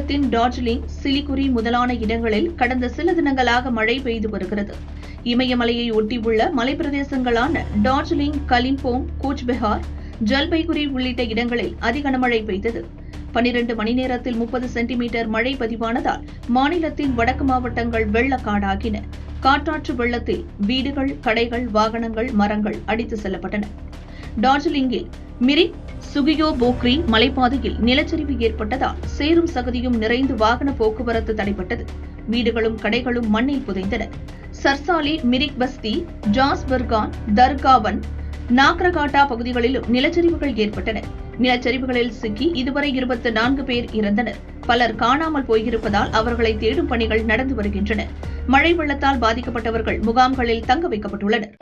மாநிலத்தின் டார்ஜிலிங், சிலிகுரி முதலான இடங்களில் கடந்த சில தினங்களாக மழை பெய்து வருகிறது. இமயமலையை ஒட்டியுள்ள மலைப்பிரதேசங்களான டார்ஜிலிங், கலிம்போங், கூச்பெஹார், ஜல்பைகுரி உள்ளிட்ட இடங்களில் அதிக கனமழை பெய்தது. 12 மணி நேரத்தில் 30 சென்டிமீட்டர் மழை பதிவானதால் மாநிலத்தின் வடக்கு மாவட்டங்கள் வெள்ளக்காடாகின. காட்டாற்று வெள்ளத்தில் வீடுகள், கடைகள், வாகனங்கள், மரங்கள் அடித்து செல்லப்பட்டன. டார்ஜிலிங்கில் மிரிக், சுகியோ போக்ரி மலைப்பாதையில் நிலச்சரிவு ஏற்பட்டதால் சேரும் சகதியும் நிறைந்து வாகன போக்குவரத்து தடைபட்டது. வீடுகளும் கடைகளும் மண்ணில் புதைந்தன. சர்சாலி, மிரிக் பஸ்தி, ஜாஸ்பர்கான், தர்காவன், நாக்ரகாட்டா பகுதிகளிலும் நிலச்சரிவுகள் ஏற்பட்டன. நிலச்சரிவுகளில் சிக்கி இதுவரை 24 பேர் இறந்தனர். பலர் காணாமல் போயிருப்பதால் அவர்களை தேடும் பணிகள் நடந்து வருகின்றன. மழை வெள்ளத்தால் பாதிக்கப்பட்டவர்கள் முகாம்களில் தங்க வைக்கப்பட்டுள்ளனர்.